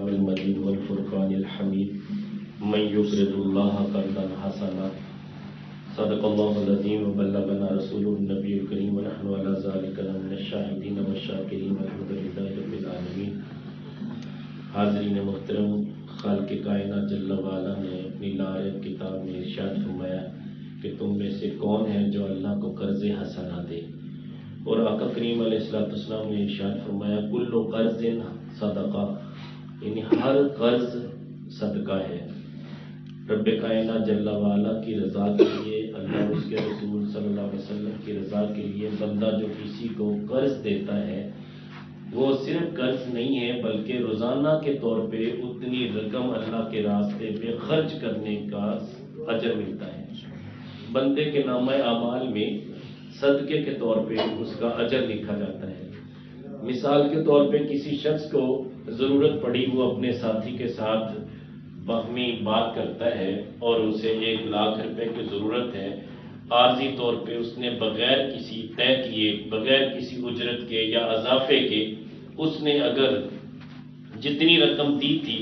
الكلام المجيد والفرقان الحميد من يقرض الله قرضا حسنا صدق الله العظيم وبلغنا رسوله النبي الكريم ونحن على ذلك من الشاهدين والشاكرين والحمد لله رب العالمين۔ حاضرین محترم، خالق کائنات جل وعلا نے اپنی لارب کتاب میں ارشاد فرمایا کہ تم میں سے کون ہے جو اللہ کو قرض حسنہ دے، اور آقا کریم علیہ السلام نے ارشاد فرمایا کل قرض صدقہ، یعنی ہر قرض صدقہ ہے۔ رب کائنات جل وعلا کی رضا کے لیے، اللہ اس کے رسول صلی اللہ علیہ وسلم کی رضا کے لیے بندہ جو کسی کو قرض دیتا ہے وہ صرف قرض نہیں ہے بلکہ روزانہ کے طور پہ اتنی رقم اللہ کے راستے پہ خرچ کرنے کا اجر ملتا ہے۔ بندے کے نامہ اعمال میں صدقے کے طور پہ اس کا اجر لکھا جاتا ہے۔ مثال کے طور پہ کسی شخص کو ضرورت پڑی، وہ اپنے ساتھی کے ساتھ باہمی بات کرتا ہے اور اسے 1,00,000 روپے کی ضرورت ہے، عارضی طور پہ اس نے بغیر کسی طے کیے، بغیر کسی اجرت کے یا اضافے کے، اس نے اگر جتنی رقم دی تھی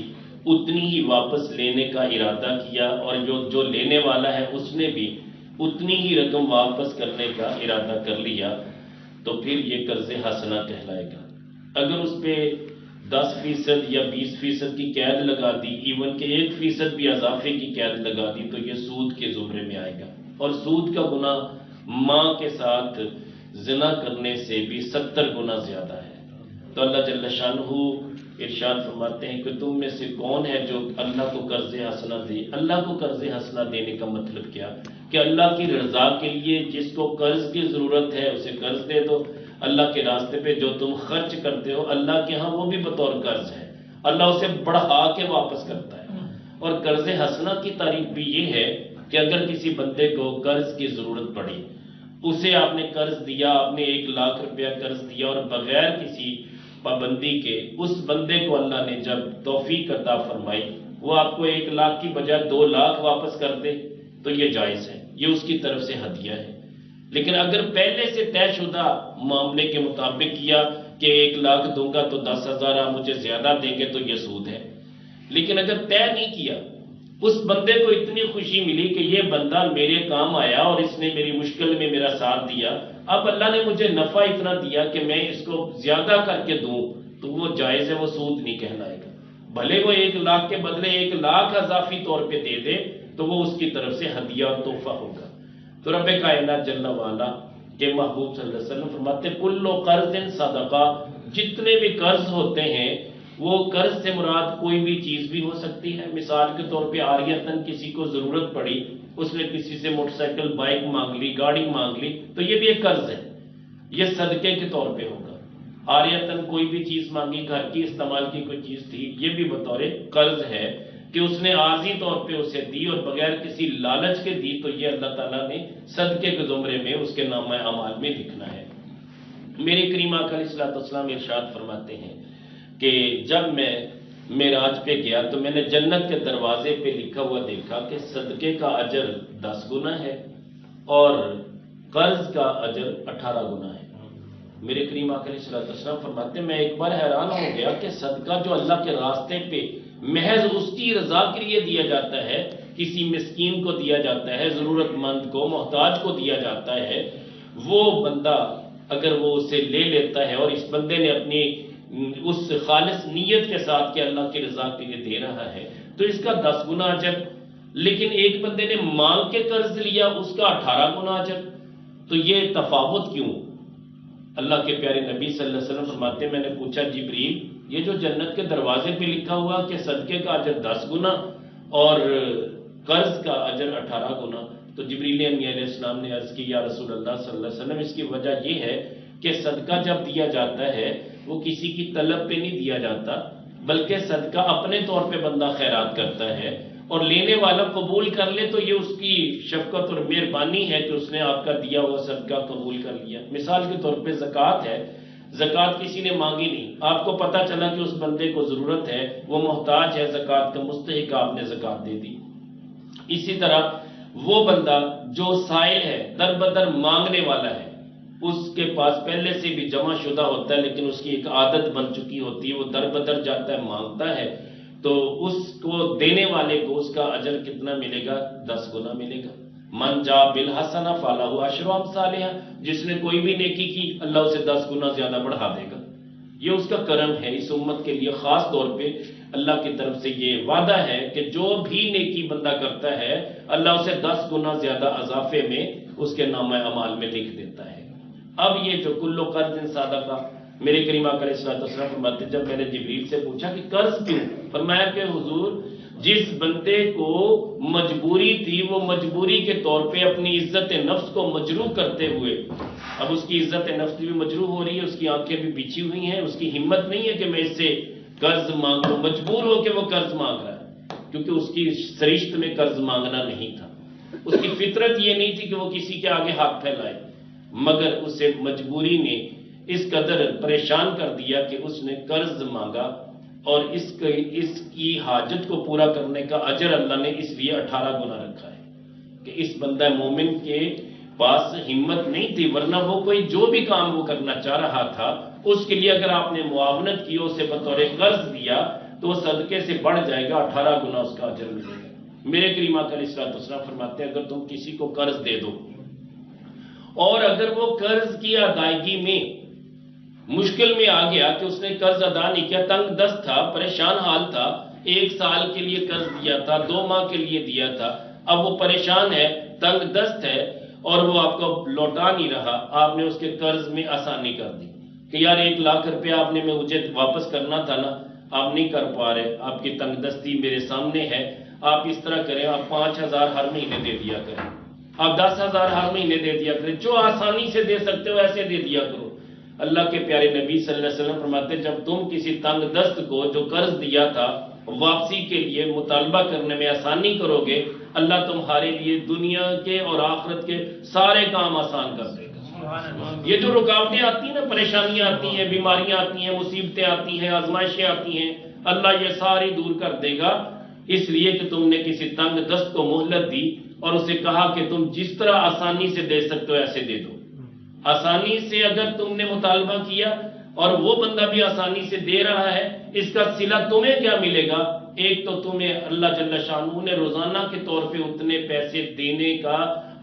اتنی ہی واپس لینے کا ارادہ کیا، اور جو لینے والا ہے اس نے بھی اتنی ہی رقم واپس کرنے کا ارادہ کر لیا، تو پھر یہ قرض حسنہ کہلائے گا۔ اگر اس پہ 10% یا 20% کی قید لگا دی، ایون کہ 1% بھی اضافے کی قید لگا دی، تو یہ سود کے زمرے میں آئے گا، اور سود کا گناہ ماں کے ساتھ زنا کرنے سے بھی 70 گنا زیادہ ہے۔ تو اللہ جل شانہ ارشاد فرماتے ہیں کہ تم میں سے کون ہے جو اللہ کو قرض حسنہ دے۔ اللہ کو قرض حسنہ دینے کا مطلب کیا کہ اللہ کی رضا کے لیے جس کو قرض کی ضرورت ہے اسے قرض دے دو۔ اللہ کے راستے پہ جو تم خرچ کرتے ہو اللہ کے ہاں وہ بھی بطور قرض ہے، اللہ اسے بڑھا کے واپس کرتا ہے۔ اور قرض حسنہ کی تعریف بھی یہ ہے کہ اگر کسی بندے کو قرض کی ضرورت پڑی، اسے آپ نے قرض دیا، آپ نے 1,00,000 روپیہ قرض دیا، اور بغیر کسی پابندی کے اس بندے کو اللہ نے جب توفیق عطا فرمائی، وہ آپ کو 1,00,000 کی بجائے 2,00,000 واپس کر دے تو یہ جائز ہے، یہ اس کی طرف سے ہدیہ ہے۔ لیکن اگر پہلے سے طے شدہ معاملے کے مطابق کیا کہ 1,00,000 دوں گا تو 10,000 آپ مجھے زیادہ دیں گے، تو یہ سود ہے۔ لیکن اگر طے نہیں کیا، اس بندے کو اتنی خوشی ملی کہ یہ بندہ میرے کام آیا اور اس نے میری مشکل میں میرا ساتھ دیا، اب اللہ نے مجھے نفع اتنا دیا کہ میں اس کو زیادہ کر کے دوں، تو وہ جائز ہے، وہ سود نہیں کہلائے گا۔ بھلے وہ 1,00,000 کے بدلے 1,00,000 اضافی طور پہ دے دے تو وہ اس کی طرف سے ہدیہ اور تحفہ ہوگا۔ تو رب کائنات جل وعلا کے محبوب صلی اللہ علیہ وسلم فرماتے کل قرض صدقہ، جتنے بھی قرض ہوتے ہیں وہ قرض سے مراد کوئی بھی چیز بھی ہو سکتی ہے۔ مثال کے طور پہ عاریتاً کسی کو ضرورت پڑی، اس نے کسی سے موٹر سائیکل، بائک مانگ لی، گاڑی مانگ لی، تو یہ بھی ایک قرض ہے، یہ صدقے کے طور پہ ہوگا۔ عاریتاً کوئی بھی چیز مانگی، گھر کی استعمال کی کوئی چیز تھی، یہ بھی بطور قرض ہے کہ اس نے عارضی طور پہ اسے دی اور بغیر کسی لالچ کے دی، تو یہ اللہ تعالیٰ نے صدقے کے زمرے میں اس کے نامہ اعمال میں لکھنا ہے۔ میرے کریم آقا علیہ السلام ارشاد فرماتے ہیں کہ جب میں معراج پہ گیا تو میں نے جنت کے دروازے پہ لکھا ہوا دیکھا کہ صدقے کا اجر 10 گنا ہے اور قرض کا اجر 18 گنا ہے۔ میرے کریم آقا علیہ السلام فرماتے ہیں میں ایک بار حیران ہو گیا کہ صدقہ جو اللہ کے راستے پہ محض اس کی رضا کے لیے دیا جاتا ہے، کسی مسکین کو دیا جاتا ہے، ضرورت مند کو، محتاج کو دیا جاتا ہے، وہ بندہ اگر وہ اسے لے لیتا ہے اور اس بندے نے اپنی اس خالص نیت کے ساتھ کہ اللہ کی رضا کے لیے دے رہا ہے تو اس کا 10 گنا اجر، لیکن ایک بندے نے مانگ کے قرض لیا اس کا 18 گنا اجر۔ تو یہ تفاوت کیوں؟ اللہ کے پیارے نبی صلی اللہ علیہ وسلم فرماتے ہیں میں نے پوچھا جبریل یہ جو جنت کے دروازے پہ لکھا ہوا کہ صدقے کا اجر 10 گنا اور قرض کا اجر 18 گنا، تو جبریل امین علیہ السلام نے عرض کی یا رسول اللہ صلی اللہ علیہ وسلم اس کی وجہ یہ ہے کہ صدقہ جب دیا جاتا ہے وہ کسی کی طلب پہ نہیں دیا جاتا، بلکہ صدقہ اپنے طور پہ بندہ خیرات کرتا ہے اور لینے والا قبول کر لے تو یہ اس کی شفقت اور مہربانی ہے کہ اس نے آپ کا دیا ہوا صدقہ قبول کر لیا۔ مثال کے طور پہ زکوٰۃ ہے، زکوٰۃ کسی نے مانگی نہیں، آپ کو پتہ چلا کہ اس بندے کو ضرورت ہے، وہ محتاج ہے، زکوٰۃ کا مستحق، آپ نے زکوٰۃ دے دی۔ اسی طرح وہ بندہ جو سائل ہے، در بدر مانگنے والا ہے، اس کے پاس پہلے سے بھی جمع شدہ ہوتا ہے لیکن اس کی ایک عادت بن چکی ہوتی ہے، وہ در بدر جاتا ہے، مانگتا ہے، تو اس کو دینے والے کو اس کا اجر کتنا ملے گا؟ 10 گنا ملے گا۔ من جا بالحسنہ فلہ عشر امثالھا، جس نے کوئی بھی نیکی کی اللہ اسے 10 گنا زیادہ بڑھا دے گا۔ یہ اس کا کرم ہے اس امت کے لیے، خاص طور پہ اللہ کی طرف سے یہ وعدہ ہے کہ جو بھی نیکی بندہ کرتا ہے اللہ اسے 10 گنا زیادہ اضافے میں اس کے نامہ اعمال میں لکھ دیتا ہے۔ اب یہ جو کل قرض صادقہ، میرے کریم آقا علیہ الصلوۃ والسلام فرماتے ہیں، جب میں نے جبریل سے پوچھا کہ قرض کیوں، فرمایا کہ حضور جس بندے کو مجبوری تھی وہ مجبوری کے طور پہ اپنی عزت نفس کو مجروح کرتے ہوئے، اب اس کی عزت نفس بھی مجروح ہو رہی ہے، اس کی آنکھیں بھی بچھی ہوئی ہیں، اس کی ہمت نہیں ہے کہ میں اس سے قرض مانگوں، مجبور ہو کے وہ قرض مانگ رہا ہے، کیونکہ اس کی سرشت میں قرض مانگنا نہیں تھا، اس کی فطرت یہ نہیں تھی کہ وہ کسی کے آگے ہاتھ پھیلائے، مگر اسے مجبوری نے اس قدر پریشان کر دیا کہ اس نے قرض مانگا، اور اس کی حاجت کو پورا کرنے کا اجر اللہ نے اس لیے 18 گنا رکھا ہے کہ اس بندہ مومن کے پاس ہمت نہیں تھی، ورنہ وہ کوئی جو بھی کام وہ کرنا چاہ رہا تھا اس کے لیے اگر آپ نے معاونت کی، اسے بطور قرض دیا تو وہ صدقے سے بڑھ جائے گا، 18 گنا اس کا اجر ملے گا۔ میرے کریم آقا علیہ الصلوۃ والسلام فرماتے ہیں اگر تم کسی کو قرض دے دو اور اگر وہ قرض کی ادائیگی میں مشکل میں آ گیا کہ اس نے قرض ادا نہیں کیا، تنگ دست تھا، پریشان حال تھا، 1 سال کے لیے قرض دیا تھا، 2 ماہ کے لیے دیا تھا، اب وہ پریشان ہے، تنگ دست ہے اور وہ آپ کو لوٹا نہیں رہا، آپ نے اس کے قرض میں آسانی کر دی کہ یار 1 لاکھ روپے آپ نے مجھے واپس کرنا تھا نا، آپ نہیں کر پا رہے، آپ کی تنگ دستی میرے سامنے ہے، آپ اس طرح کریں، آپ 5,000 ہر مہینے دے دیا کریں، آپ 10,000 ہر مہینے دے دیا کریں، جو آسانی سے دے سکتے ہو ایسے دے دیا کرو۔ اللہ کے پیارے نبی صلی اللہ علیہ وسلم فرماتے ہیں جب تم کسی تنگ دست کو جو قرض دیا تھا واپسی کے لیے مطالبہ کرنے میں آسانی کرو گے، اللہ تمہارے لیے دنیا کے اور آخرت کے سارے کام آسان کر دے گا۔ یہ جو رکاوٹیں آتی ہیں نا، پریشانیاں آتی ہیں، بیماریاں آتی ہیں، مصیبتیں آتی ہیں، آزمائشیں آتی ہیں، اللہ یہ ساری دور کر دے گا، اس لیے کہ تم نے کسی تنگ دست کو مہلت دی اور اسے کہا کہ تم جس طرح آسانی سے دے سکتے ہو ایسے دے دو۔ آسانی سے اگر تم نے مطالبہ کیا اور وہ بندہ بھی آسانی سے دے رہا ہے، اس کا صلہ تمہیں کیا ملے گا؟ ایک تو تمہیں اللہ جل شانہ نے روزانہ کے طور پہ اتنے پیسے دینے کا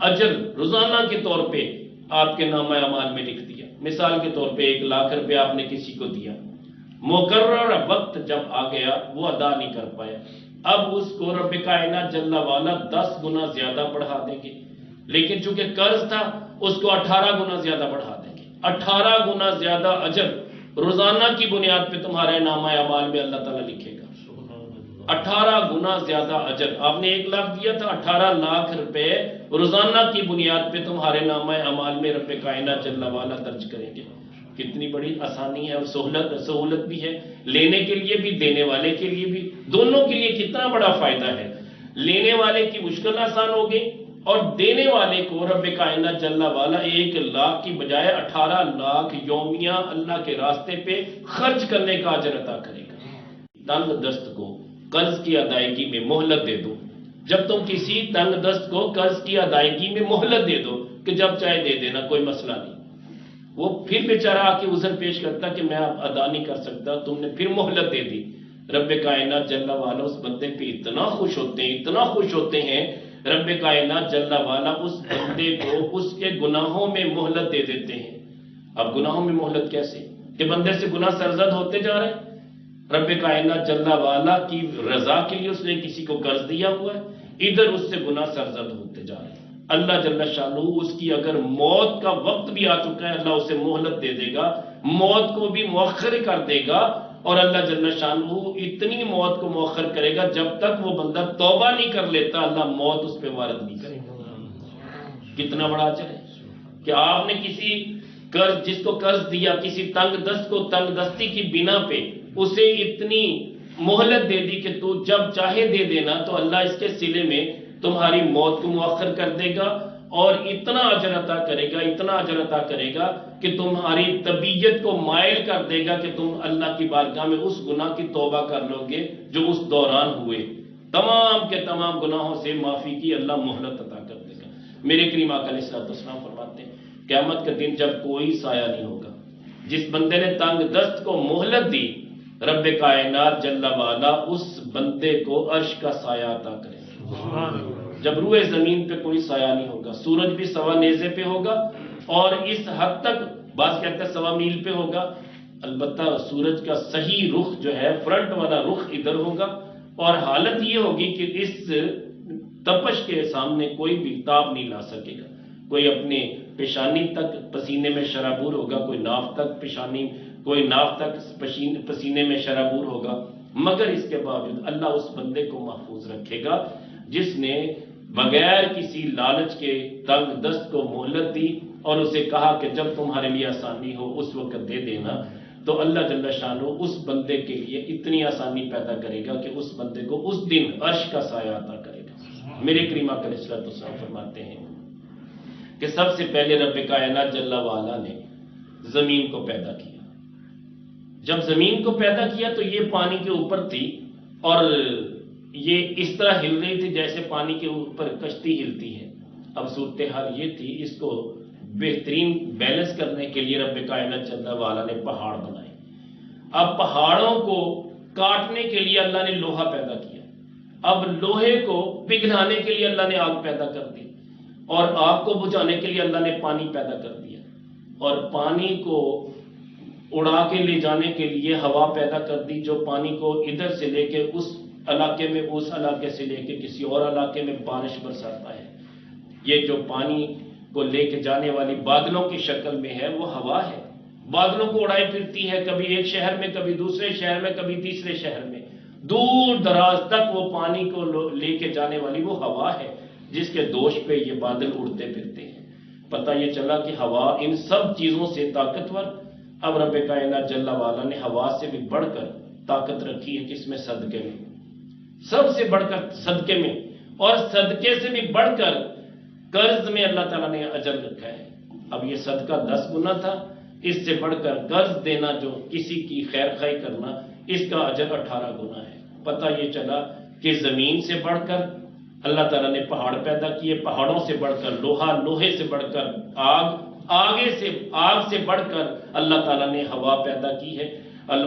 اجر روزانہ کے طور پہ آپ کے نامہ اعمال میں لکھ دیا۔ مثال کے طور پہ 1 لاکھ روپے آپ نے کسی کو دیا، مقرر وقت جب آ گیا وہ ادا نہیں کر پایا، اب اس کو رب کائنات جل وعلا 10 گنا زیادہ بڑھا دیں گے، لیکن چونکہ قرض تھا اس کو 18 گنا زیادہ بڑھا دیں گے، 18 گنا زیادہ اجر روزانہ کی بنیاد پہ تمہارے نامہ اعمال میں اللہ تعالیٰ لکھے گا۔ 18 گنا زیادہ اجر، آپ نے 1 لاکھ دیا تھا، 18 لاکھ روپے روزانہ کی بنیاد پہ تمہارے نامہ اعمال میں رب کائنات جل وعلا درج کریں گے۔ کتنی بڑی آسانی ہے اور سہولت بھی ہے، لینے کے لیے بھی دینے والے کے لیے بھی، دونوں کے لیے کتنا بڑا فائدہ ہے۔ لینے والے کی مشکل آسان ہو گئی اور دینے والے کو رب کائنات جل وعلا 1 لاکھ کی بجائے 18 لاکھ یومیہ اللہ کے راستے پہ خرچ کرنے کا اجر عطا کرے گا۔ تنگ دست کو قرض کی ادائیگی میں مہلت دے دو، جب تم کسی تنگ دست کو قرض کی ادائیگی میں مہلت دے دو کہ جب چاہے دے دینا کوئی مسئلہ نہیں، وہ پھر بیچارہ آ کے عذر پیش کرتا کہ میں اب ادا نہیں کر سکتا، تم نے پھر مہلت دے دی، رب کائنات جل وعلا اس بندے پہ اتنا خوش ہوتے ہیں رب کائنات جل وعلا اس بندے کو اس کے گناہوں میں مہلت دے دیتے ہیں۔ اب گناہوں میں مہلت کیسے کہ بندے سے گناہ سرزد ہوتے جا رہے ہیں، رب کائنات جل وعلا کی رضا کے لیے اس نے کسی کو قرض دیا ہوا ہے، ادھر اس سے گناہ سرزد ہوتے جا رہے ہیں، اللہ جل شانہ اس کی اگر موت کا وقت بھی آ چکا ہے اللہ اسے مہلت دے دے گا، موت کو بھی مؤخر کر دے گا، اور اللہ جل شانہ اتنی موت کو مؤخر کرے گا جب تک وہ بندہ توبہ نہیں کر لیتا اللہ موت اس پہ وارد نہیں کرے گا۔ کتنا بڑا اجر ہے کہ آپ نے کسی قرض جس کو قرض دیا، کسی تنگ دست کو تنگ دستی کی بنا پہ اسے اتنی مہلت دے دی کہ تو جب چاہے دے دینا، تو اللہ اس کے صلے میں تمہاری موت کو مؤخر کر دے گا اور اتنا اجر عطا کرے گا کہ تمہاری طبیعت کو مائل کر دے گا کہ تم اللہ کی بارگاہ میں اس گناہ کی توبہ کر لو گے جو اس دوران ہوئے، تمام کے تمام گناہوں سے معافی کی اللہ مہلت عطا کر دے گا۔ میرے کریم آقا علیہ الصلوۃ والسلام فرماتے ہیں قیامت کے دن جب کوئی سایہ نہیں ہوگا، جس بندے نے تنگ دست کو مہلت دی رب کائنات جل وعلا اس بندے کو عرش کا سایہ عطا کرے گا۔ جب روئے زمین پہ کوئی سایہ نہیں ہوگا، سورج بھی سوا نیزے پہ ہوگا اور اس حد تک بعض کہتے ہیں 1.25 میل پہ ہوگا، البتہ سورج کا صحیح رخ جو ہے فرنٹ والا رخ ادھر ہوگا، اور حالت یہ ہوگی کہ اس تپش کے سامنے کوئی بھی تاب نہیں لا سکے گا۔ کوئی اپنے پیشانی تک پسینے میں شرابور ہوگا، کوئی ناف تک کوئی ناف تک پسینے میں شرابور ہوگا، مگر اس کے باوجود اللہ اس بندے کو محفوظ رکھے گا جس نے بغیر کسی لالچ کے تنگ دست کو مہلت دی اور اسے کہا کہ جب تمہارے لیے آسانی ہو اس وقت دے دینا، تو اللہ جل شانہ اس بندے کے لیے اتنی آسانی پیدا کرے گا کہ اس بندے کو اس دن عرش کا سایہ عطا کرے گا۔ میرے کریم آقا علیہ الصلوۃ والسلام فرماتے ہیں کہ سب سے پہلے رب کائنات جل وعلا نے زمین کو پیدا کیا۔ جب زمین کو پیدا کیا تو یہ پانی کے اوپر تھی اور یہ اس طرح ہل رہی تھی جیسے پانی کے اوپر کشتی ہلتی ہے۔ اب صورتحال یہ تھی، اس کو بہترین بیلنس کرنے کے لیے رب کائنات جل وعلا نے پہاڑ بنائے۔ اب پہاڑوں کو کاٹنے کے لیے اللہ نے لوہا پیدا کیا، اب لوہے کو پگھلانے کے لیے اللہ نے آگ پیدا کر دی، اور آگ کو بجھانے کے لیے اللہ نے پانی پیدا کر دیا، اور پانی کو اڑا کے لے جانے کے لیے ہوا پیدا کر دی جو پانی کو ادھر سے لے کے اس علاقے میں، اس علاقے سے لے کے کسی اور علاقے میں بارش برساتا ہے۔ یہ جو پانی کو لے کے جانے والی بادلوں کی شکل میں ہے وہ ہوا ہے، بادلوں کو اڑائی پھرتی ہے، کبھی ایک شہر میں، کبھی دوسرے شہر میں، کبھی تیسرے شہر میں، دور دراز تک وہ پانی کو لے کے جانے والی وہ ہوا ہے جس کے دوش پہ یہ بادل اڑتے پھرتے ہیں۔ پتہ یہ چلا کہ ہوا ان سب چیزوں سے طاقتور، اب رب کائنات جل وعلا نے ہوا سے بھی بڑھ کر طاقت رکھی ہے، کس میں؟ صدقے میں، سب سے بڑھ کر صدقے میں، اور صدقے سے بھی بڑھ کر قرض میں اللہ تعالیٰ نے اجر رکھا ہے۔ اب یہ صدقہ 10 گنا تھا، اس سے بڑھ کر قرض دینا جو کسی کی خیر خواہی کرنا، اس کا اجر 18 گنا ہے۔ پتہ یہ چلا کہ زمین سے بڑھ کر اللہ تعالیٰ نے پہاڑ پیدا کیے، پہاڑوں سے بڑھ کر لوہا، لوہے سے بڑھ کر آگ، آگ سے بڑھ کر اللہ تعالیٰ نے ہوا پیدا کی ہے،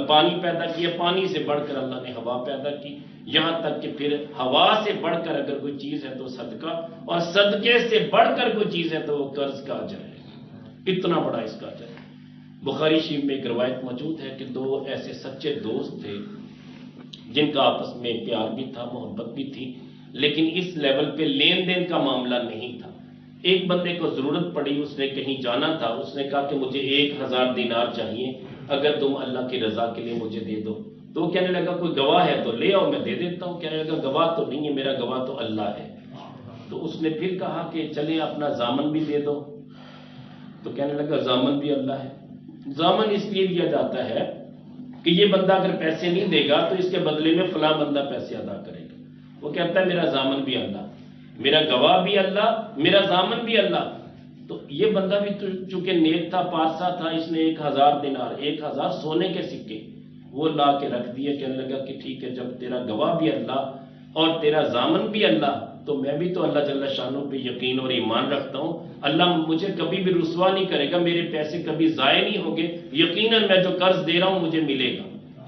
پانی پیدا کیا، پانی سے بڑھ کر اللہ نے ہوا پیدا کی، یہاں تک کہ پھر ہوا سے بڑھ کر اگر کوئی چیز ہے تو صدقہ، اور صدقے سے بڑھ کر کوئی چیز ہے تو وہ قرض کا اجر ہے۔ اتنا بڑا اس کا اجر ہے۔ بخاری شریف میں ایک روایت موجود ہے کہ 2 ایسے سچے دوست تھے جن کا آپس میں پیار بھی تھا، محبت بھی تھی، لیکن اس لیول پہ لین دین کا معاملہ نہیں تھا۔ ایک بندے کو ضرورت پڑی، اس نے کہیں جانا تھا، اس نے کہا کہ مجھے 1000 دینار چاہیے، اگر تم اللہ کی رضا کے لیے مجھے دے دو۔ تو وہ کہنے لگا کوئی گواہ ہے تو لے آؤ، میں دے دیتا ہوں۔ کہنے لگا گواہ تو نہیں ہے، میرا گواہ تو اللہ ہے۔ تو اس نے پھر کہا کہ چلیں اپنا ضامن بھی دے دو۔ تو کہنے لگا ضامن بھی اللہ ہے۔ ضامن اس لیے دیا جاتا ہے کہ یہ بندہ اگر پیسے نہیں دے گا تو اس کے بدلے میں فلاں بندہ پیسے ادا کرے گا۔ وہ کہتا ہے میرا ضامن بھی اللہ، میرا گواہ بھی اللہ، میرا ضامن بھی اللہ۔ تو یہ بندہ بھی چونکہ نیک تھا، پارسا تھا، اس نے 1000 دینار، 1000 سونے کے سکے وہ لا کے رکھ دیے۔ کہنے لگا کہ ٹھیک ہے، جب تیرا گواہ بھی اللہ اور تیرا ضامن بھی اللہ، تو میں بھی تو اللہ جل شانہ پہ یقین اور ایمان رکھتا ہوں، اللہ مجھے کبھی بھی رسوا نہیں کرے گا، میرے پیسے کبھی ضائع نہیں ہوں گے، یقیناً میں جو قرض دے رہا ہوں مجھے ملے گا،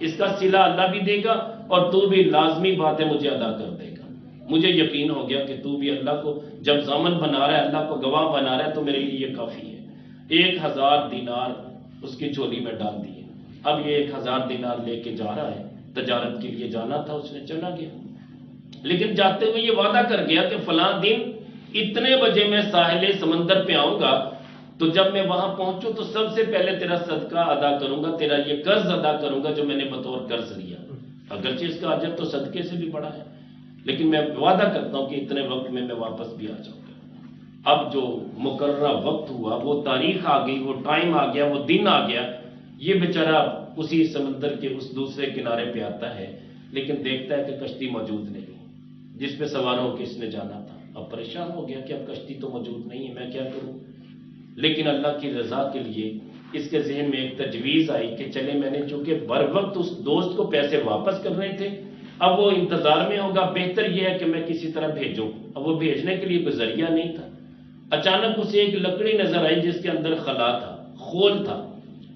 اس کا صلہ اللہ بھی دے گا اور تو بھی لازمی بات ہے مجھے ادا کر دے گا۔ مجھے یقین ہو گیا کہ تو بھی اللہ کو جب ضامن بنا رہا ہے، اللہ کو گواہ بنا رہا ہے، تو میرے لیے یہ کافی ہے۔ 1000 دینار اس کی جھولی میں ڈال دیے۔ اب یہ 1000 دینار لے کے جا رہا ہے، تجارت کے لیے جانا تھا، اس نے چلا گیا، لیکن جاتے ہوئے یہ وعدہ کر گیا کہ فلاں دن اتنے بجے میں ساحل سمندر پہ آؤں گا، تو جب میں وہاں پہنچوں تو سب سے پہلے تیرا صدقہ ادا کروں گا، تیرا یہ قرض ادا کروں گا جو میں نے بطور قرض لیا۔ اگرچہ اس کا اجر تو صدقے سے بھی بڑا ہے، لیکن میں وعدہ کرتا ہوں کہ اتنے وقت میں واپس بھی آ جاؤں گا۔ اب جو مقررہ وقت ہوا، وہ تاریخ آ گئی، وہ ٹائم آ گیا، وہ دن آ گیا، یہ بیچارہ اسی سمندر کے اس دوسرے کنارے پہ آتا ہے، لیکن دیکھتا ہے کہ کشتی موجود نہیں جس پہ سوار ہو کے اس نے جانا تھا۔ اب پریشان ہو گیا کہ اب کشتی تو موجود نہیں ہے، میں کیا کروں؟ لیکن اللہ کی رضا کے لیے اس کے ذہن میں ایک تجویز آئی کہ چلے، میں نے چونکہ بر وقت اس دوست کو پیسے واپس کرنے تھے، اب وہ انتظار میں ہوگا، بہتر یہ ہے کہ میں کسی طرح بھیجوں۔ اب وہ بھیجنے کے لیے کوئی ذریعہ نہیں تھا۔ اچانک اسے ایک لکڑی نظر آئی جس کے اندر خلا تھا، خول تھا۔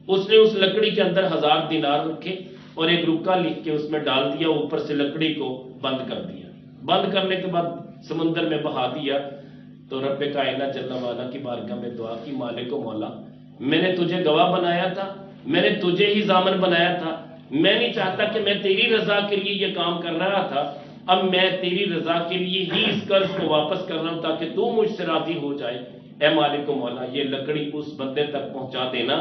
اس نے اس لکڑی کے اندر 1000 دینار رکھے اور ایک رکا لکھ کے اس میں ڈال دیا، اوپر سے لکڑی کو بند کر دیا، بند کرنے کے بعد سمندر میں بہا دیا۔ تو رب کائنات جل وعلا کی بارگاہ میں دعا کی، مالک و مولا، میں نے تجھے گواہ بنایا تھا، میں نے تجھے ہی ضامن بنایا تھا، میں نہیں چاہتا کہ میں تیری رضا کے لیے یہ کام کر رہا تھا، اب میں تیری رضا کے لیے ہی اس قرض کو واپس کر رہا ہوں تاکہ تو مجھ سے راضی ہو جائے۔ اے مالک و مولا، یہ لکڑی اس بندے تک پہنچا دینا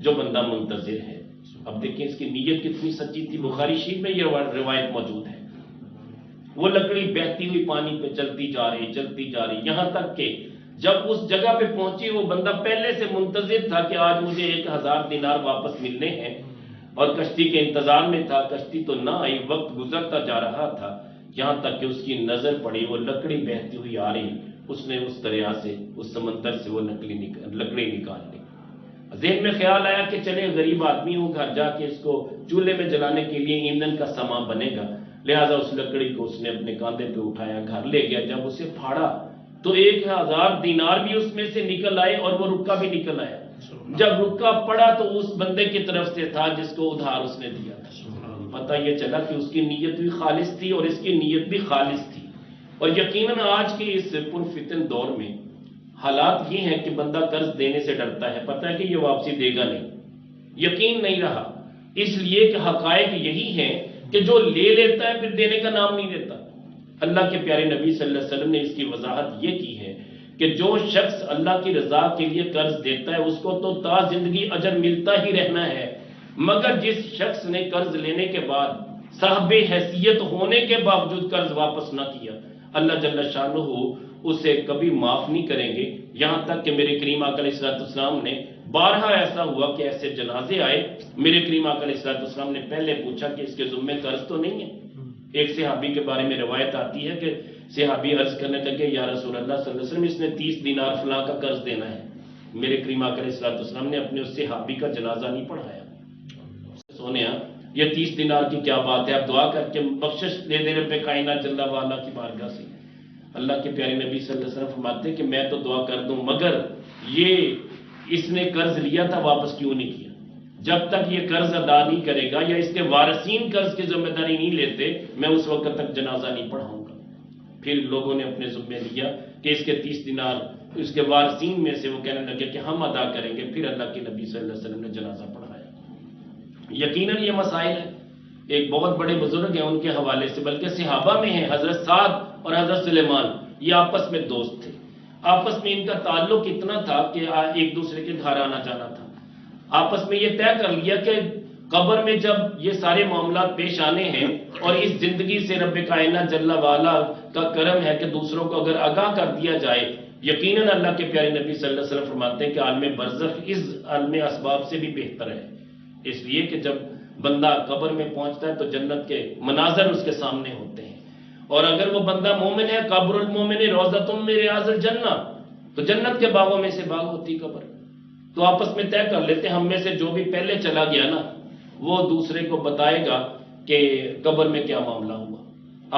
جو بندہ منتظر ہے۔ اب دیکھیں اس کی نیت کتنی سچی تھی، بخاری شریف میں یہ روایت موجود ہے۔ وہ لکڑی بہتی ہوئی پانی پہ چلتی جا رہی، یہاں تک کہ جب اس جگہ پہ پہنچی، وہ بندہ پہلے سے منتظر تھا کہ آج مجھے 1000 دینار واپس ملنے ہیں، اور کشتی کے انتظار میں تھا، کشتی تو نہ آئی، وقت گزرتا جا رہا تھا، یہاں تک کہ اس کی نظر پڑی وہ لکڑی بہتی ہوئی آ رہی، اس نے اس دریا سے، اس سمندر سے وہ لکڑی نکال لی۔ ذہن میں خیال آیا کہ چلے غریب آدمی ہوں، گھر جا کے اس کو چولہے میں جلانے کے لیے ایندھن کا سامان بنے گا، لہذا اس لکڑی کو اس نے اپنے کاندھے پہ اٹھایا، گھر لے گیا۔ جب اسے پھاڑا تو 1000 دینار بھی اس میں سے نکل آئے اور وہ رکا بھی نکل آیا۔ جب رکا پڑا تو اس بندے کی طرف سے تھا جس کو ادھار اس نے دیا تھا۔ پتہ یہ چلا کہ اس کی نیت بھی خالص تھی اور اس کی نیت بھی خالص تھی۔ اور یقیناً آج کے اس پرفتن دور میں حالات یہ ہیں کہ بندہ قرض دینے سے ڈرتا ہے، پتہ ہے کہ یہ واپسی دے گا نہیں، یقین نہیں رہا، اس لیے کہ حقائق یہی ہیں کہ جو لے لیتا ہے پھر دینے کا نام نہیں دیتا۔ اللہ کے پیارے نبی صلی اللہ علیہ وسلم نے اس کی وضاحت یہ کی ہے کہ جو شخص اللہ کی رضا کے لیے قرض دیتا ہے اس کو تو تا زندگی اجر ملتا ہی رہنا ہے، مگر جس شخص نے قرض لینے کے بعد صاحب حیثیت ہونے کے باوجود قرض واپس نہ کیا، اللہ جل شانہ اسے کبھی معاف نہیں کریں گے، یہاں تک کہ میرے کریم آقا علیہ السلام نے بارہا ایسا ہوا کہ ایسے جنازے آئے، میرے کریم آقا علیہ السلام نے پہلے پوچھا کہ اس کے ذمہ قرض تو نہیں ہے۔ ایک صحابی کے بارے میں روایت آتی ہے کہ صحابی عرض کرنے لگے، یا رسول اللہ صلی اللہ علیہ وسلم، اس نے 30 دینار فلاں کا قرض دینا ہے۔ میرے کریم آقا علیہ السلام نے اپنے اس صحابی کا جنازہ نہیں پڑھایا۔ سونیا، یہ 30 دینار کی کیا بات ہے، آپ دعا کر کے بخشش دے دے رب کائنات جل وعلا کی بارگاہ سے۔ اللہ کے پیارے نبی صلی اللہ علیہ وسلم فرماتے ہیں کہ میں تو دعا کر دوں، مگر یہ اس نے قرض لیا تھا واپس کیوں نہیں کیا؟ جب تک یہ قرض ادا نہیں کرے گا یا اس کے وارثین قرض کی ذمہ داری نہیں لیتے، میں اس وقت تک جنازہ نہیں پڑھاؤں گا۔ پھر لوگوں نے اپنے ذمہ لیا کہ اس کے 30 دینار اس کے وارثین میں سے وہ کہنے لگے کہ ہم ادا کریں گے، پھر اللہ کے نبی صلی اللہ علیہ وسلم نے جنازہ پڑھایا۔ یقیناً یہ مسائل ہیں، ایک بہت بڑے بزرگ ہیں ان کے حوالے سے، بلکہ صحابہ میں ہیں، حضرت سعد اور حضرت سلیمان، یہ آپس میں دوست تھے، آپس میں ان کا تعلق اتنا تھا کہ ایک دوسرے کے گھر آنا جانا تھا۔ آپس میں یہ طے کر لیا کہ قبر میں جب یہ سارے معاملات پیش آنے ہیں اور اس زندگی سے رب کائنات جل وعلا کا کرم ہے کہ دوسروں کو اگر آگاہ کر دیا جائے، یقیناً اللہ کے پیارے نبی صلی اللہ علیہ وسلم فرماتے ہیں کہ عالم برزخ اس عالم اسباب سے بھی بہتر ہے، اس لیے کہ جب بندہ قبر میں پہنچتا ہے تو جنت کے مناظر اس کے سامنے ہوتے ہیں، اور اگر وہ بندہ مومن ہے، قبر المومن روضۃ من ریاض الجنہ، تو جنت کے باغوں میں سے باغ ہوتی قبر۔ تو آپس میں طے کر لیتے ہیں، ہم میں سے جو بھی پہلے چلا گیا نا وہ دوسرے کو بتائے گا کہ قبر میں کیا معاملہ ہوا۔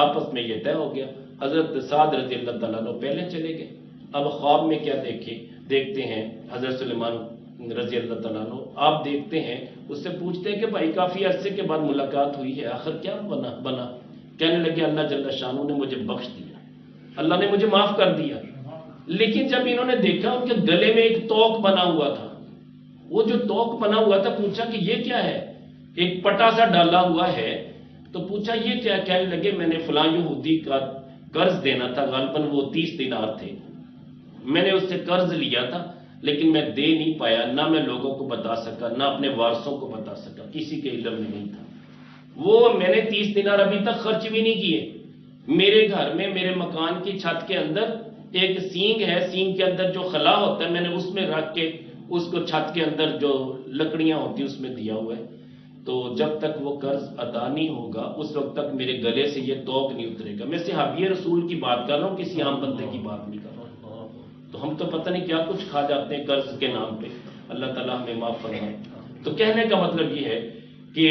آپس میں یہ طے ہو گیا۔ حضرت سعد رضی اللہ تعالیٰ عنہ پہلے چلے گئے، اب خواب میں کیا دیکھتے ہیں حضرت سلیمان رضی اللہ تعالیٰ عنہ، آپ دیکھتے ہیں، اس سے پوچھتے ہیں کہ بھائی کافی عرصے کے بعد ملاقات ہوئی ہے، آخر کیا بنا؟ کہنے لگے اللہ جل شانہ نے مجھے بخش دیا، اللہ نے مجھے معاف کر دیا۔ لیکن جب انہوں نے دیکھا ان کے گلے میں ایک توق بنا ہوا تھا، وہ جو توق بنا ہوا تھا، پوچھا کہ یہ کیا ہے؟ ایک پٹا سا ڈالا ہوا ہے، تو پوچھا یہ کیا؟ کہنے لگے میں نے فلاں یہودی کا قرض دینا تھا، غالباً وہ 30 دینار تھے، میں نے اس سے قرض لیا تھا لیکن میں دے نہیں پایا، نہ میں لوگوں کو بتا سکا، نہ اپنے وارثوں کو بتا سکا، کسی کے علم میں نہیں تھا۔ وہ میں نے 30 دینار ابھی تک خرچ بھی نہیں کیے، میرے گھر میں میرے مکان کی چھت کے اندر ایک سینگ ہے، سینگ کے اندر جو خلا ہوتا ہے میں نے اس میں رکھ کے اس کو چھت کے اندر جو لکڑیاں ہوتی اس میں دیا ہوا ہے، تو جب تک وہ قرض ادا نہیں ہوگا اس وقت تک میرے گلے سے یہ توق نہیں اترے گا۔ میں صحابی رسول کی بات کر رہا ہوں، کسی عام بندے کی بات نہیں کر رہا ہوں۔ تو ہم تو پتہ نہیں کیا کچھ کھا جاتے ہیں قرض کے نام پہ، اللہ تعالیٰ ہمیں معاف فرمائے۔ تو کہنے کا مطلب یہ ہے کہ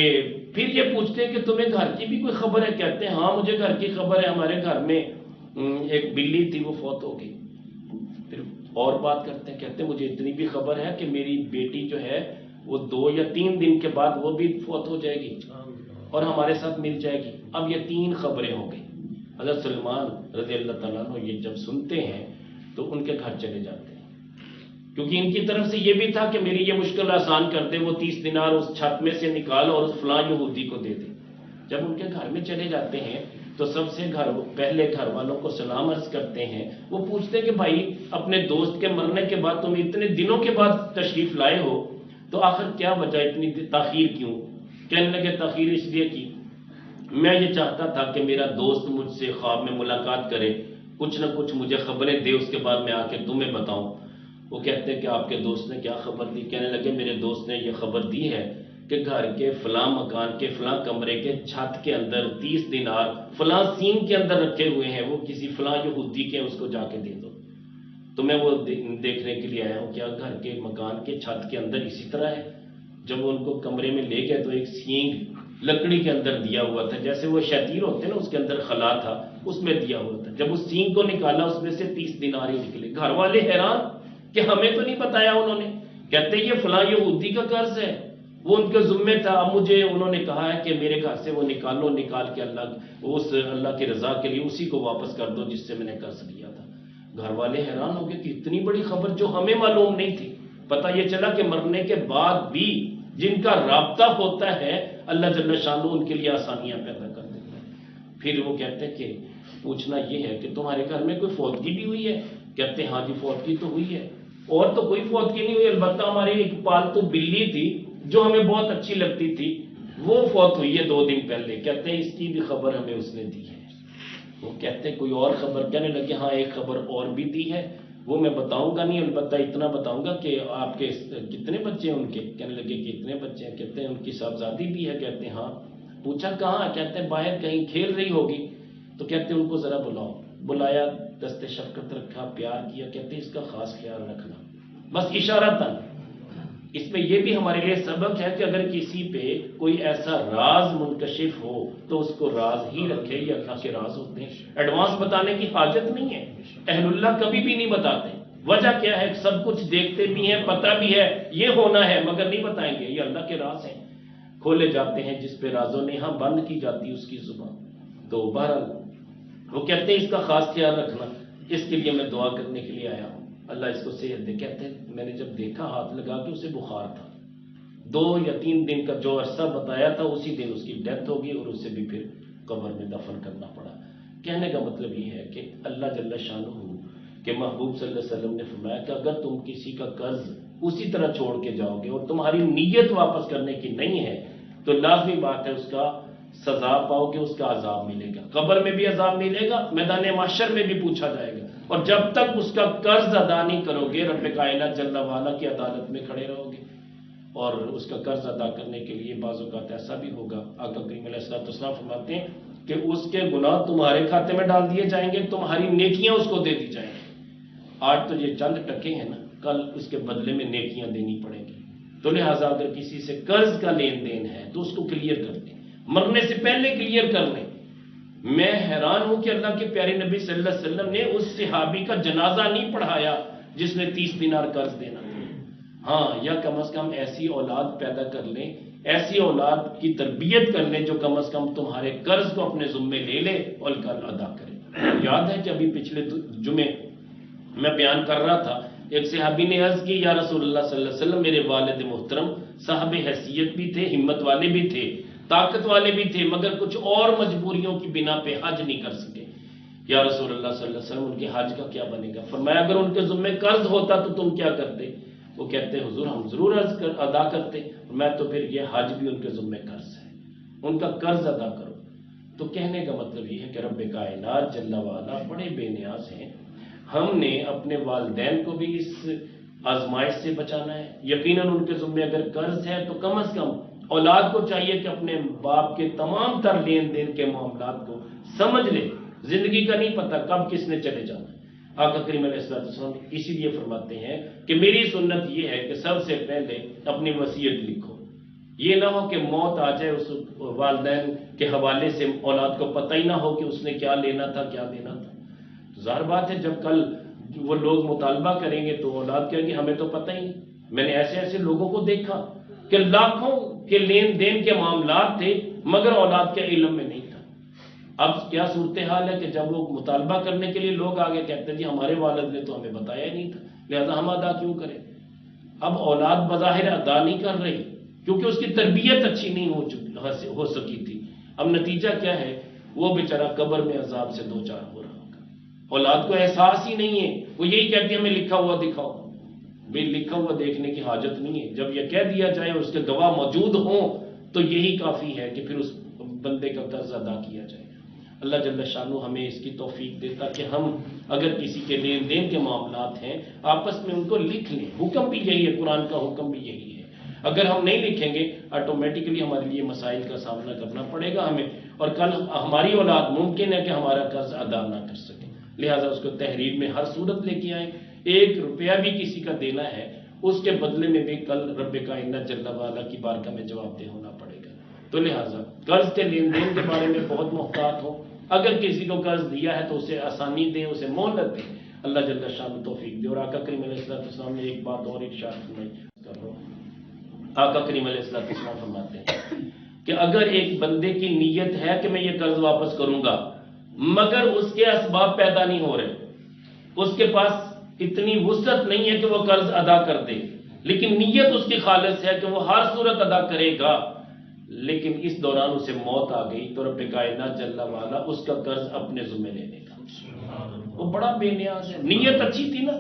پھر یہ پوچھتے ہیں کہ تمہیں گھر کی بھی کوئی خبر ہے؟ کہتے ہیں ہاں مجھے گھر کی خبر ہے، ہمارے گھر میں ایک بلی تھی وہ فوت ہو گئی۔ پھر اور بات کرتے ہیں، کہتے ہیں مجھے اتنی بھی خبر ہے کہ میری بیٹی جو ہے وہ 2 یا 3 دن کے بعد وہ بھی فوت ہو جائے گی۔ اور ہمارے ساتھ مل جائے گی۔ اب یہ 3 خبریں ہو گئی۔ حضرت سلمان رضی اللہ تعالیٰ عنہ یہ جب سنتے ہیں تو ان کے گھر چلے جاتے ہیں، کیونکہ ان کی طرف سے یہ بھی تھا کہ میری یہ مشکل آسان کر دے، وہ 30 دینار اس چھت میں سے نکال اور اس فلاں یہودی کو دے دے۔ جب ان کے گھر میں چلے جاتے ہیں تو سب سے پہلے گھر والوں کو سلام عرض کرتے ہیں۔ وہ پوچھتے کہ بھائی اپنے دوست کے مرنے کے بعد تم اتنے دنوں کے بعد تشریف لائے ہو، تو آخر کیا وجہ، اتنی تاخیر کیوں؟ کہنے لگے تاخیر اس لیے کی، میں یہ چاہتا تھا کہ میرا دوست مجھ سے خواب میں ملاقات کرے، کچھ نہ کچھ مجھے خبریں دے، اس کے بعد میں آ کے تمہیں بتاؤں۔ وہ کہتے ہیں کہ آپ کے دوست نے کیا خبر دی؟ کہنے لگے میرے دوست نے یہ خبر دی ہے کہ گھر کے فلاں مکان کے فلاں کمرے کے چھت کے اندر 30 دینار فلاں سین کے اندر رکھے ہوئے ہیں، وہ کسی فلاں یہودی کے، اس کو جا کے دے دو۔ تو میں وہ دیکھنے کے لیے آیا ہوں کیا گھر کے مکان کے چھت کے اندر اسی طرح ہے۔ جب وہ ان کو کمرے میں لے گئے تو ایک سینگ لکڑی کے اندر دیا ہوا تھا، جیسے وہ شتیر ہوتے ہیں نا، اس کے اندر خلا تھا، اس میں دیا ہوا تھا۔ جب اس سینگ کو نکالا اس میں سے 30 دینار ہی نکلے۔ گھر والے حیران کہ ہمیں تو نہیں بتایا انہوں نے۔ کہتے یہ فلاں یہودی کا قرض ہے، وہ ان کے ذمے تھا، اب مجھے انہوں نے کہا ہے کہ میرے گھر سے وہ نکالو، نکال کے اللہ کی رضا کے لیے اسی کو واپس کر دو جس سے میں نے قرض لیا تھا۔ گھر والے حیران ہو گئے کہ اتنی بڑی خبر جو ہمیں معلوم نہیں تھی۔ پتہ یہ چلا کہ مرنے کے بعد بھی جن کا رابطہ ہوتا ہے اللہ جل شانہ ان کے لیے آسانیاں پیدا کر دیتا ہے۔ پھر وہ کہتے ہیں کہ پوچھنا یہ ہے کہ تمہارے گھر میں کوئی فوتگی بھی ہوئی ہے؟ کہتے ہیں ہاں جی فوتگی تو ہوئی ہے، اور تو کوئی فوتگی نہیں ہوئی، البتہ ہماری ایک پالتو بلی تھی جو ہمیں بہت اچھی لگتی تھی، وہ فوت ہوئی ہے 2 دن پہلے۔ کہتے ہیں اس کی بھی خبر ہمیں اس نے دی ہے۔ وہ کہتے ہیں کوئی اور خبر؟ کہنے لگے ہاں ایک خبر اور بھی دی ہے، وہ میں بتاؤں گا نہیں، البتہ اتنا بتاؤں گا کہ آپ کے کتنے بچے ہیں ان کے؟ کہنے لگے کتنے بچے ہیں؟ کہتے ہیں ان کی صاحبزادی بھی ہے۔ کہتے ہیں ہاں۔ پوچھا کہاں؟ کہتے ہیں باہر کہیں کھیل رہی ہوگی۔ تو کہتے ہیں ان کو ذرا بلاؤ۔ بلایا، دست شفقت رکھا، پیار کیا۔ کہتے ہیں اس کا خاص خیال رکھنا، بس اشارتاً۔ اس میں یہ بھی ہمارے لیے سبق ہے کہ اگر کسی پہ کوئی ایسا راز منکشف ہو تو اس کو راز ہی رکھے، یہ اللہ کے راز ہوتے ہیں، ایڈوانس بتانے کی حاجت نہیں ہے۔ اہل اللہ کبھی بھی نہیں بتاتے۔ وجہ کیا ہے؟ سب کچھ دیکھتے بھی ہیں، پتہ بھی ہے یہ ہونا ہے، مگر نہیں بتائیں گے، یہ اللہ کے راز ہیں، کھولے جاتے ہیں جس پہ رازوں نے ہاں بند کی جاتی اس کی زبان۔ تو بہرحال وہ کہتے ہیں اس کا خاص خیال رکھنا، اس کے لیے میں دعا کرنے کے لیے آیا ہوں، اللہ اس کو صحت دے۔ کہتے ہیں میں نے جب دیکھا ہاتھ لگا کے اسے بخار تھا، 2 یا 3 دن کا جو عرصہ بتایا تھا اسی دن اس کی ڈیتھ ہو گئی اور اسے بھی پھر قبر میں دفن کرنا پڑا۔ کہنے کا مطلب یہ ہے کہ اللہ جل شانہ کہ محبوب صلی اللہ علیہ وسلم نے فرمایا کہ اگر تم کسی کا قرض اسی طرح چھوڑ کے جاؤ گے اور تمہاری نیت واپس کرنے کی نہیں ہے تو لازمی بات ہے اس کا سزا پاؤ گے، اس کا عذاب ملے گا، قبر میں بھی عذاب ملے گا، میدان محشر میں بھی پوچھا جائے گا، اور جب تک اس کا قرض ادا نہیں کرو گے رب کائنات جل وعلا کی عدالت میں کھڑے رہو گے۔ اور اس کا قرض ادا کرنے کے لیے بعض اوقات ایسا بھی ہوگا، آقا کریم علیہ الصلوۃ والسلام فرماتے ہیں کہ اس کے گناہ تمہارے کھاتے میں ڈال دیے جائیں گے، تمہاری نیکیاں اس کو دے دی جائیں گی۔ آج تو یہ چند ٹکے ہیں نا، کل اس کے بدلے میں نیکیاں دینی پڑیں گی۔ تو لہٰذا اگر کسی سے قرض کا لین دین ہے تو اس کو کلیئر کر دیں، مرنے سے پہلے کلیئر کر لیں۔ میں حیران ہوں کہ اللہ کے پیارے نبی صلی اللہ علیہ وسلم نے اس صحابی کا جنازہ نہیں پڑھایا جس نے 30 دینار قرض دینا تھا۔ ہاں، یا کم از کم ایسی اولاد پیدا کر لیں، ایسی اولاد کی تربیت کر لیں جو کم از کم تمہارے قرض کو اپنے ذمے لے لے اور کل ادا کرے۔ یاد ہے کہ ابھی پچھلے جمعے میں بیان کر رہا تھا، ایک صحابی نے عرض کی یا رسول اللہ صلی اللہ علیہ وسلم، میرے والد محترم صاحب حیثیت بھی تھے، ہمت والے بھی تھے، طاقت والے بھی تھے، مگر کچھ اور مجبوریوں کی بنا پہ حج نہیں کر سکے۔ یا رسول اللہ صلی اللہ علیہ وسلم ان کے حج کا کیا بنے گا؟ فرمایا اگر ان کے ذمے قرض ہوتا تو تم کیا کرتے؟ وہ کہتے حضور ہم ضرور ادا کرتے۔ میں تو پھر یہ حج بھی ان کے ذمے قرض ہے، ان کا قرض ادا کرو۔ تو کہنے کا مطلب یہ ہے کہ رب کائنات جل وعلا بڑے بے نیاز ہیں، ہم نے اپنے والدین کو بھی اس آزمائش سے بچانا ہے۔ یقیناً ان کے ذمے اگر قرض ہے تو کم از کم اولاد کو چاہیے کہ اپنے باپ کے تمام تر لین دین کے معاملات کو سمجھ لے۔ زندگی کا نہیں پتہ کب کس نے چلے جانا ہے۔ آقا کریم علیہ السلام اسی لیے فرماتے ہیں کہ میری سنت یہ ہے کہ سب سے پہلے اپنی وصیت لکھو، یہ نہ ہو کہ موت آ جائے اس والدین کے حوالے سے اولاد کو پتہ ہی نہ ہو کہ اس نے کیا لینا تھا کیا دینا تھا۔ تو ظاہر بات ہے جب کل وہ لوگ مطالبہ کریں گے تو اولاد کہے گی ہمیں تو پتہ ہی نہیں۔ میں نے ایسے ایسے لوگوں کو دیکھا کہ لاکھوں کے لین دین کے معاملات تھے مگر اولاد کے علم میں نہیں تھا۔ اب کیا صورتحال ہے کہ جب وہ مطالبہ کرنے کے لیے لوگ آگے کہتے ہیں جی ہمارے والد نے تو ہمیں بتایا ہی نہیں تھا، لہذا ہم ادا کیوں کریں؟ اب اولاد بظاہر ادا نہیں کر رہی کیونکہ اس کی تربیت اچھی نہیں ہو سکی تھی۔ اب نتیجہ کیا ہے؟ وہ بیچارہ قبر میں عذاب سے دو چار ہو رہا ہوگا۔ اولاد کو احساس ہی نہیں ہے، وہ یہی کہتی ہے ہمیں لکھا ہوا دکھاؤ۔ بھئی لکھا ہوا دیکھنے کی حاجت نہیں ہے، جب یہ کہہ دیا جائے اور اس کے گواہ موجود ہوں تو یہی کافی ہے کہ پھر اس بندے کا قرض ادا کیا جائے۔ اللہ جل شانہ ہمیں اس کی توفیق دیتا کہ ہم اگر کسی کے لین دین کے معاملات ہیں آپس میں ان کو لکھ لیں۔ حکم بھی یہی ہے، قرآن کا حکم بھی یہی ہے۔ اگر ہم نہیں لکھیں گے آٹومیٹکلی ہمارے لیے مسائل کا سامنا کرنا پڑے گا ہمیں، اور کل ہماری اولاد ممکن ہے کہ ہمارا قرض ادا نہ کر سکے، لہٰذا اس کو تحریر میں ہر صورت لے کے آئیں۔ 1 روپیہ بھی کسی کا دینا ہے اس کے بدلے میں بھی کل رب کائنات جل وعلا کی بارگاہ میں جواب دہ ہونا پڑے گا۔ تو لہٰذا قرض کے لین دین کے بارے میں بہت محتاط ہو۔ اگر کسی کو قرض دیا ہے تو اسے آسانی دے، اسے مہلت دے، اللہ جل شانہ توفیق دے۔ اور آقا کریم علیہ السلام نے ایک بات اور ارشاد فرمائی، آقا کریم علیہ السلام فرماتے ہیں کہ اگر ایک بندے کی نیت ہے کہ میں یہ قرض واپس کروں گا مگر اس کے اسباب پیدا نہیں ہو رہے، اس کے پاس اتنی وسعت نہیں ہے کہ وہ قرض ادا کر دے، لیکن نیت اس کی خالص ہے کہ وہ ہر صورت ادا کرے گا، لیکن اس دوران اسے موت آ گئی تو رب کائنات جل وعلا اس کا قرض اپنے ذمہ لے لے گا۔ وہ بڑا بے نیاز ہے، نیت اچھی تھی نا،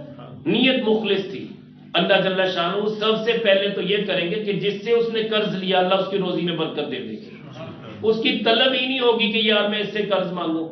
نیت مخلص تھی۔ اللہ جل شانہ سب سے پہلے تو یہ کریں گے کہ جس سے اس نے قرض لیا اللہ اس کی روزی میں برکت دے دے گی، اس کی طلب ہی نہیں ہوگی کہ یار میں اس سے قرض مانگوں،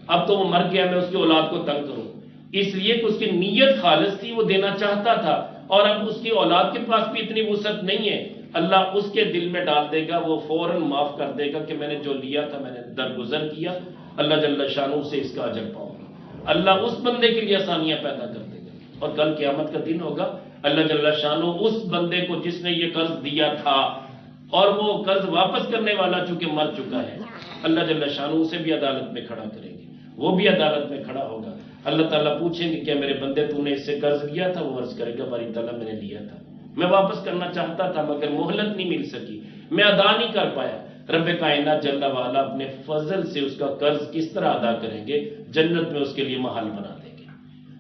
اب تو وہ مر گیا میں اس کی اولاد کو تنگ کروں، اس لیے کہ اس کی نیت خالص تھی، وہ دینا چاہتا تھا، اور اب اس کی اولاد کے پاس بھی اتنی وسعت نہیں ہے، اللہ اس کے دل میں ڈال دے گا، وہ فوراً معاف کر دے گا کہ میں نے جو لیا تھا میں نے درگزر کیا، اللہ جل شانہ سے اس کا اجر پاؤں گا۔ اللہ اس بندے کے لیے آسانیاں پیدا کر دے گا، اور کل قیامت کا دن ہوگا، اللہ جل شانہ اس بندے کو جس نے یہ قرض دیا تھا اور وہ قرض واپس کرنے والا چونکہ مر چکا ہے، اللہ جل شانہ اسے بھی عدالت میں کھڑا کریں گے، وہ بھی عدالت میں کھڑا ہوگا۔ اللہ تعالیٰ پوچھیں گے کہ میرے بندے تو نے اس سے قرض لیا تھا؟ وہ عرض کرے گا باری تعالیٰ میں نے لیا تھا، میں واپس کرنا چاہتا تھا مگر مہلت نہیں مل سکی، میں ادا نہیں کر پایا۔ رب کائنات جل وعلا اپنے فضل سے اس کا قرض کس طرح ادا کریں گے؟ جنت میں اس کے لیے محل بنا دیں گے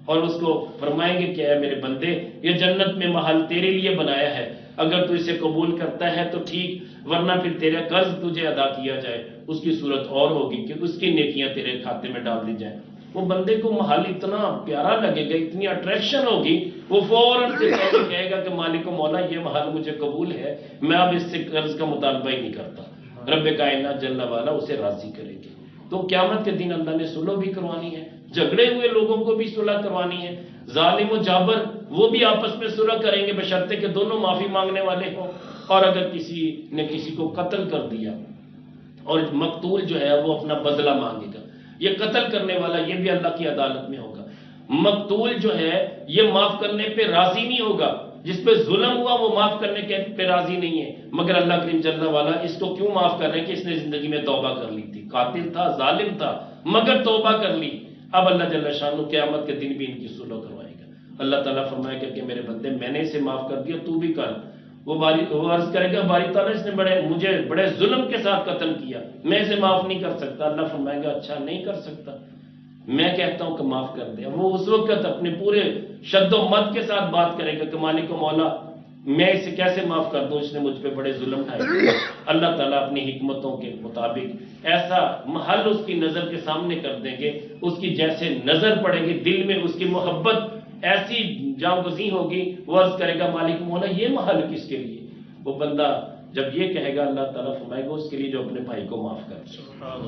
اور اس کو فرمائیں گے کہ اے میرے بندے یہ جنت میں محل تیرے لیے بنایا ہے، اگر تو اسے قبول کرتا ہے تو ٹھیک، ورنہ پھر تیرا قرض تجھے ادا کیا جائے۔ اس کی صورت اور ہوگی کہ اس کی نیکیاں تیرے کھاتے میں ڈال دی جائیں۔ وہ بندے کو محل اتنا پیارا لگے گا، اتنی اٹریکشن ہوگی، وہ فوراً سے کہے گا کہ مالک و مولا یہ محل مجھے قبول ہے، میں اب اس سے قرض کا مطالبہ ہی نہیں کرتا۔ رب کائنات جل وعلا اسے راضی کرے گی۔ تو قیامت کے دن اللہ نے صلح بھی کروانی ہے، جھگڑے ہوئے لوگوں کو بھی صلح کروانی ہے، ظالم و جابر وہ بھی آپس میں صلح کریں گے بشرطے کہ دونوں معافی مانگنے والے ہوں، اور اگر کسی نے کسی کو قتل کر دیا اور مقتول جو ہے وہ اپنا بدلہ مانگے گا، یہ قتل کرنے والا یہ بھی اللہ کی عدالت میں ہوگا، مقتول جو ہے یہ معاف کرنے پہ راضی نہیں ہوگا، جس پہ ظلم ہوا وہ معاف کرنے کے پہ راضی نہیں ہے، مگر اللہ کریم جل وعلا اس کو کیوں معاف کر رہے ہیں کہ اس نے زندگی میں توبہ کر لی تھی، قاتل تھا، ظالم تھا، مگر توبہ کر لی، اب اللہ جل شانہ قیامت کے دن بھی ان کی صلح کروائے گا۔ اللہ تعالیٰ فرمائے گا کہ میرے بندے میں نے اسے معاف کر دیا، تو بھی کر۔ وہ عرض کرے گا باری تعالیٰ اس نے مجھے بڑے ظلم کے ساتھ قتل کیا، میں اسے معاف نہیں کر سکتا۔ اللہ فرمائے گا اچھا نہیں کر سکتا، میں کہتا ہوں کہ معاف کر دے۔ وہ اس وقت اپنے پورے شد و مد کے ساتھ بات کرے گا کہ مالک و مولا میں اسے کیسے معاف کر دوں، اس نے مجھ پہ بڑے ظلم ڈھائے۔ اللہ تعالیٰ اپنی حکمتوں کے مطابق ایسا محل اس کی نظر کے سامنے کر دیں گے، اس کی جیسے نظر پڑے گی دل میں اس کی محبت ایسی جاں گزیں ہوگی، وہ عرض کرے گا مالک مولا یہ محل کس کے لیے؟ وہ بندہ جب یہ کہے گا اللہ تعالیٰ فرمائے گا اس کے لیے جو اپنے بھائی کو معاف کر،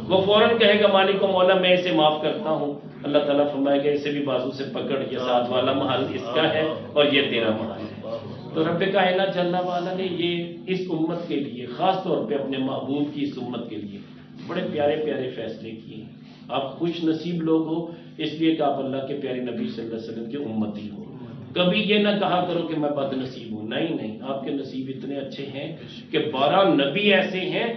وہ فوراً کہے گا مالک و مولا میں اسے معاف کرتا ہوں۔ اللہ تعالیٰ فرمائے گا اسے بھی بازو سے پکڑ، یہ ساتھ والا محل اس کا ہے اور یہ تیرا محل ہے۔ تو رب کائنات جل وعلا نے یہ اس امت کے لیے خاص طور پہ اپنے محبوب کی اس امت کے لیے بڑے پیارے پیارے فیصلے کیے۔ آپ خوش نصیب لوگ ہو اس لیے کہ آپ اللہ کے پیارے نبی صلی اللہ علیہ وسلم کی امتی ہو۔ کبھی یہ نہ کہا کرو کہ میں بد نصیب ہوں، نہیں نہیں، آپ کے نصیب اتنے اچھے ہیں کہ 12 نبی ایسے ہیں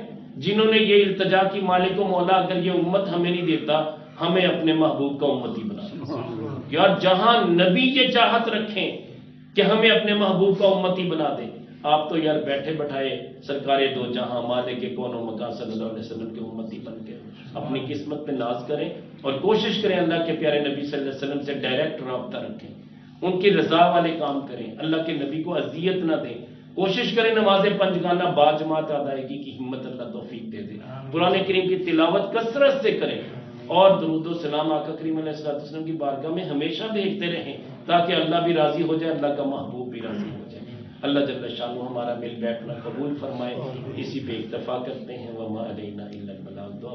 جنہوں نے یہ التجا کی مالک و مولا اگر یہ امت ہمیں نہیں دیتا ہمیں اپنے محبوب کا امتی بنا دے۔ یار جہاں نبی یہ چاہت رکھیں کہ ہمیں اپنے محبوب کا امتی بنا دیں، آپ تو یار بیٹھے بٹھائے سرکار دو جہاں مالک کون و مکان صلی اللہ علیہ وسلم کے امتی بن کے اپنی قسمت پہ ناز کریں اور کوشش کریں اللہ کے پیارے نبی صلی اللہ علیہ وسلم سے ڈائریکٹ رابطہ رکھیں، ان کی رضا والے کام کریں، اللہ کے نبی کو اذیت نہ دیں، کوشش کریں نماز پنجگانہ باجماعت ادائیگی کی ہمت اللہ توفیق دے دے، قرآن کریم کی تلاوت کثرت سے کریں اور درود و سلام آقا کریم علیہ السلام کی بارگاہ میں ہمیشہ بھیجتے رہیں تاکہ اللہ بھی راضی ہو جائے، اللہ کا محبوب بھی راضی ہو جائے۔ اللہ جل شانہ ہمارا مل بیٹھنا قبول فرمائے، اسی پہ اکتفا کرتے ہیں۔ وما علینا الا البلاغ۔